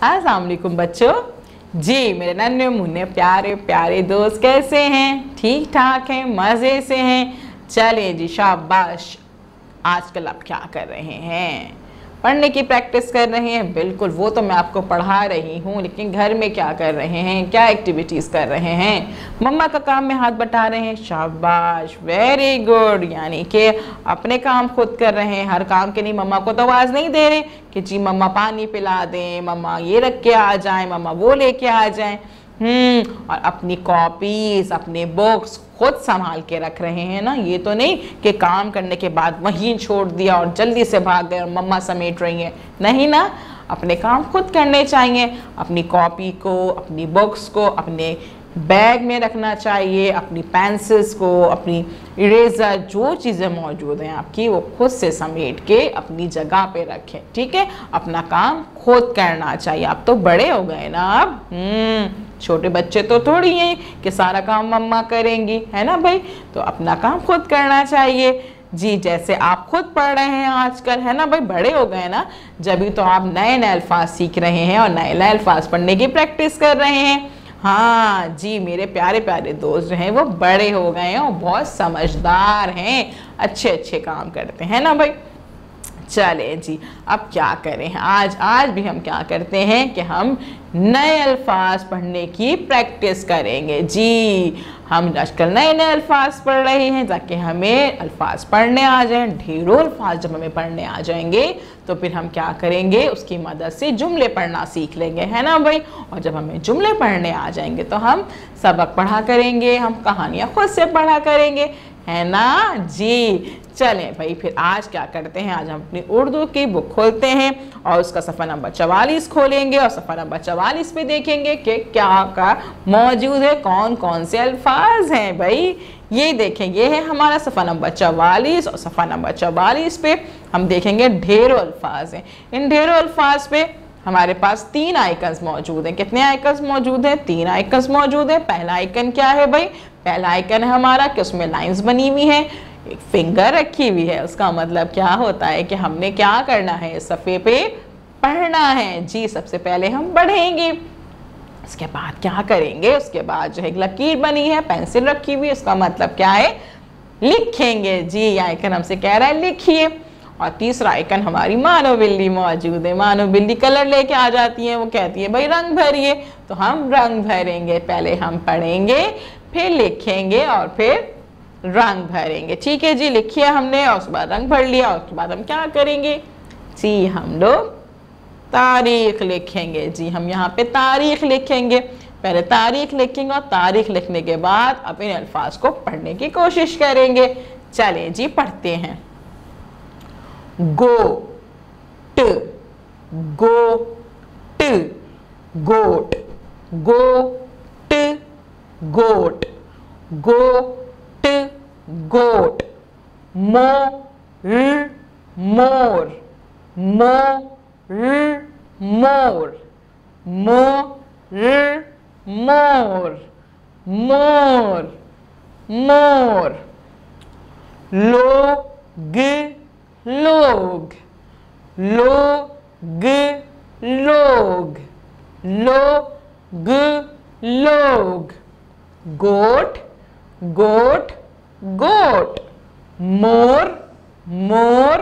अस्सलाम वालेकुम बच्चों। जी मेरे नन्हे मुन्ने प्यारे प्यारे दोस्त कैसे हैं? ठीक ठाक हैं, मज़े से हैं? चलें जी, शाबाश। आजकल आप क्या कर रहे हैं? पढ़ने की प्रैक्टिस कर रहे हैं? बिल्कुल, वो तो मैं आपको पढ़ा रही हूँ, लेकिन घर में क्या कर रहे हैं? क्या एक्टिविटीज़ कर रहे हैं? मम्मा का काम में हाथ बटा रहे हैं? शाबाश, वेरी गुड। यानी कि अपने काम खुद कर रहे हैं। हर काम के लिए मम्मा को तो आवाज़ नहीं दे रहे कि जी मम्मा पानी पिला दें, मम्मा ये रख के आ जाएं, मम्मा वो लेके आ जाएं। और अपनी कॉपीज, अपने बुक्स खुद संभाल के रख रहे हैं ना। ये तो नहीं कि काम करने के बाद वहीं छोड़ दिया और जल्दी से भाग गए और मम्मा समेट रही हैं। नहीं ना, अपने काम खुद करने चाहिए। अपनी कॉपी को, अपनी बुक्स को अपने बैग में रखना चाहिए, अपनी पेंसिल्स को, अपनी इरेजर, जो चीज़ें मौजूद हैं आपकी वो खुद से समेट के अपनी जगह पे रखें। ठीक है, अपना काम खुद करना चाहिए। आप तो बड़े हो गए ना अब। छोटे बच्चे तो थोड़ी हैं कि सारा काम मम्मा करेंगी, है ना भाई। तो अपना काम खुद करना चाहिए। जी जैसे आप खुद पढ़ रहे हैं आजकल, है ना भाई, बड़े हो गए ना, जब भी तो आप नए नए अल्फाज सीख रहे हैं और नए नए अल्फाज पढ़ने की प्रैक्टिस कर रहे हैं। हाँ जी, मेरे प्यारे प्यारे दोस्त जो हैं वो बड़े हो गए हैं और बहुत समझदार हैं, अच्छे अच्छे काम करते हैं ना भाई। चलें जी, अब क्या करें? आज भी हम क्या करते हैं कि हम नए अल्फाज पढ़ने की प्रैक्टिस करेंगे। जी हम आजकल नए नए अल्फाज पढ़ रहे हैं ताकि हमें अल्फाज पढ़ने आ जाएं। ढेरों अल्फाज जब हमें पढ़ने आ जाएंगे तो फिर हम क्या करेंगे, उसकी मदद से जुमले पढ़ना सीख लेंगे, है ना भाई। और जब हमें जुमले पढ़ने आ जाएंगे तो हम सबक पढ़ा करेंगे, हम कहानियाँ खुद से पढ़ा करेंगे, है ना जी। चलें भाई, फिर आज क्या करते हैं, आज हम अपनी उर्दू की बुक खोलते हैं और उसका सफ़ा नंबर 44 खोलेंगे और सफ़ा नंबर 44 पे देखेंगे कि क्या का मौजूद है, कौन कौन से अल्फाज हैं भाई। ये देखें, ये है हमारा सफ़ा नंबर 44 और सफ़ा नंबर 44 पे हम देखेंगे ढेरों अल्फाज हैं। इन ढेरों अल्फाज पे हमारे पास 3 आइकन्स मौजूद हैं। कितने आइकन्स मौजूद हैं? 3 आइकन्स मौजूद हैं। पहला आइकन क्या है भाई? पहला आइकन है हमारा कि उसमें लाइंस बनी हुई हैं, एक फिंगर रखी हुई है। उसका मतलब क्या होता है कि हमने क्या करना है, सफ़े पे पढ़ना है। जी सबसे पहले हम पढ़ेंगे, उसके बाद क्या करेंगे, उसके बाद जो है एक लकीर बनी है, पेंसिल रखी हुई है, उसका मतलब क्या है, लिखेंगे। जी आइकन हमसे कह रहा है लिखिए। और तीसरा आइकन हमारी मानो बिल्ली मौजूद है। मानो बिल्ली कलर लेके आ जाती है, वो कहती है भाई रंग भरिए, तो हम रंग भरेंगे। पहले हम पढ़ेंगे, फिर लिखेंगे और फिर रंग भरेंगे। ठीक है जी, लिखिए हमने और उसके बाद रंग भर लिया और उसके बाद हम क्या करेंगे जी, हम लोग तारीख लिखेंगे। जी हम यहाँ पे तारीख लिखेंगे। पहले तारीख लिखेंगे और तारीख लिखने के बाद अब इन अल्फाज को पढ़ने की कोशिश करेंगे। चलें जी पढ़ते हैं। गोट, गोट, गोट, गोट, गोट, गोट, गोट। मोर, मोर, मोर, मोर, मोर, मोर, मोर, मोर। लोग, लोग, लोग, लोग, लोग, लोग। गोट, गोट, गोट। मोर, मोर,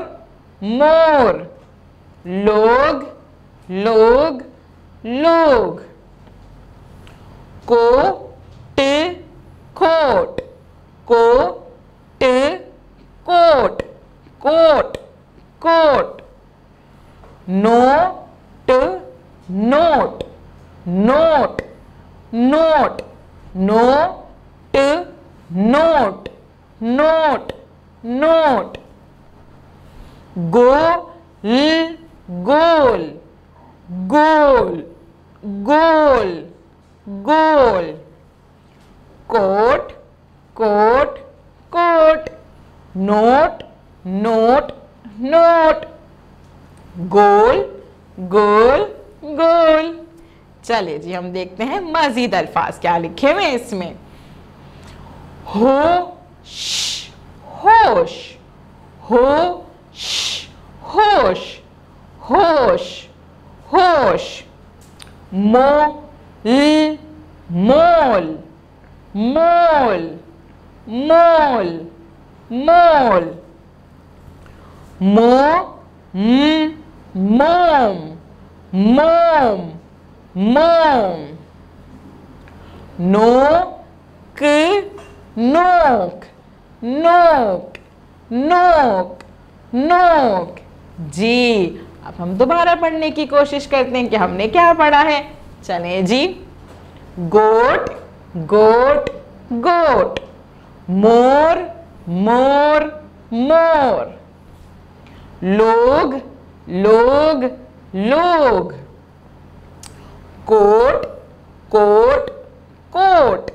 मोर। लोग, लोग, लोग। Coat, coat, coat, coat, coat, coat. Note, note, note, note, note, note, note, note. गोल, गोल, गोल, गोल, गोल। Coat, coat, coat. Note, note, note. गोल, गोल, गोल। चलिए जी हम देखते हैं मजीद अल्फाज क्या लिखे हुए इसमें। होश, होश, होश, होश, होश, होश। मोल मोल मोल मोल मोल मोम मोम मोम नोक नोक नोक नोक नोक। जी अब हम दोबारा पढ़ने की कोशिश करते हैं कि हमने क्या पढ़ा है। चलें जी। गोट गोट गोट, मोर मोर मोर, लोग लोग लोग, coat coat coat,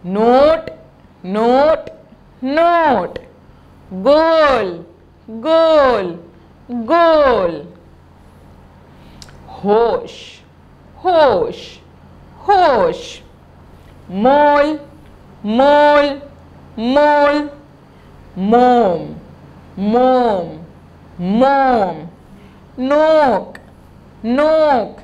note note note, गोल गोल गोल, होश होश होश, मोल मोल मोल, मोम मोम मोम, नोक नोक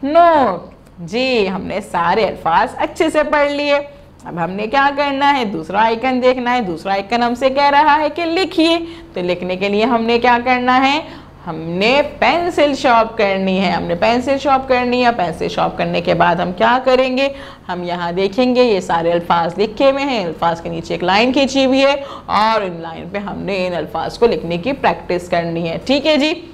नोक। जी हमने सारे अल्फाज अच्छे से पढ़ लिए। अब हमने क्या करना है, दूसरा आइकन देखना है। दूसरा आइकन हमसे कह रहा है कि लिखिए, तो लिखने के लिए हमने क्या करना है, हमने पेंसिल शॉर्प करनी है। हमने पेंसिल शॉर्प करनी है। पेंसिल शॉर्प करने के बाद हम क्या करेंगे, हम यहाँ देखेंगे ये सारे अल्फाज लिखे हुए हैं। अल्फाज के नीचे एक लाइन खींची हुई है और इन लाइन पे हमने इन अल्फाज को लिखने की प्रैक्टिस करनी है। ठीक है जी।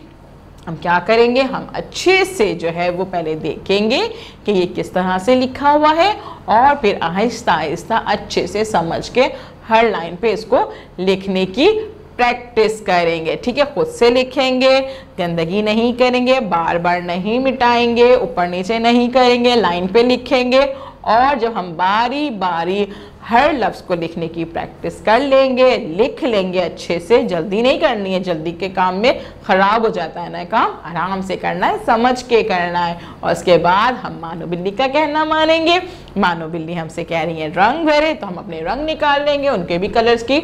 हम क्या करेंगे, हम अच्छे से जो है वो पहले देखेंगे कि ये किस तरह से लिखा हुआ है और फिर आहिस्ता आहिस्ता अच्छे से समझ के हर लाइन पे इसको लिखने की प्रैक्टिस करेंगे। ठीक है, खुद से लिखेंगे, गंदगी नहीं करेंगे, बार बार नहीं मिटाएंगे, ऊपर नीचे नहीं करेंगे, लाइन पे लिखेंगे। और जब हम बारी बारी हर लफ्ज़ को लिखने की प्रैक्टिस कर लेंगे, लिख लेंगे अच्छे से, जल्दी नहीं करनी है, जल्दी के काम में ख़राब हो जाता है ना काम, आराम से करना है, समझ के करना है। और उसके बाद हम मानो बिल्ली का कहना मानेंगे। मानो बिल्ली हमसे कह रही है रंग भरे, तो हम अपने रंग निकाल लेंगे, उनके भी कलर्स की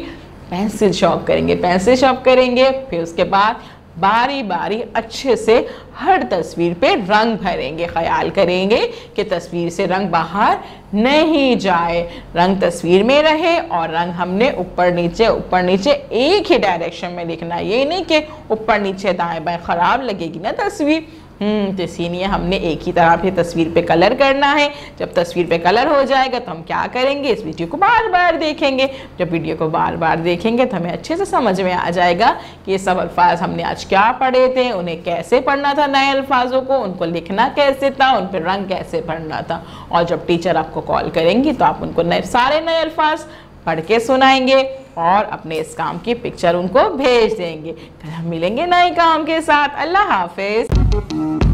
पेंसिल शॉर्प करेंगे। पेंसिल शॉर्प करेंगे, फिर उसके बाद बारी बारी अच्छे से हर तस्वीर पे रंग भरेंगे। ख्याल करेंगे कि तस्वीर से रंग बाहर नहीं जाए, रंग तस्वीर में रहे और रंग हमने ऊपर नीचे एक ही डायरेक्शन में लिखना है। ये नहीं कि ऊपर नीचे दाएं बाएं, खराब लगेगी ना तस्वीर। तो इसीलिए हमने एक ही तरह से तस्वीर पे कलर करना है। जब तस्वीर पे कलर हो जाएगा तो हम क्या करेंगे, इस वीडियो को बार बार देखेंगे। जब वीडियो को बार बार देखेंगे तो हमें अच्छे से समझ में आ जाएगा कि ये सब अल्फाज हमने आज क्या पढ़े थे, उन्हें कैसे पढ़ना था, नए अल्फाजों को, उनको लिखना कैसे था, उन पर रंग कैसे भरना था। और जब टीचर आपको कॉल करेंगी तो आप उनको सारे नए अल्फाज पढ़ के सुनाएंगे और अपने इस काम की पिक्चर उनको भेज देंगे। फिर हम मिलेंगे नए काम के साथ। अल्लाह हाफिज।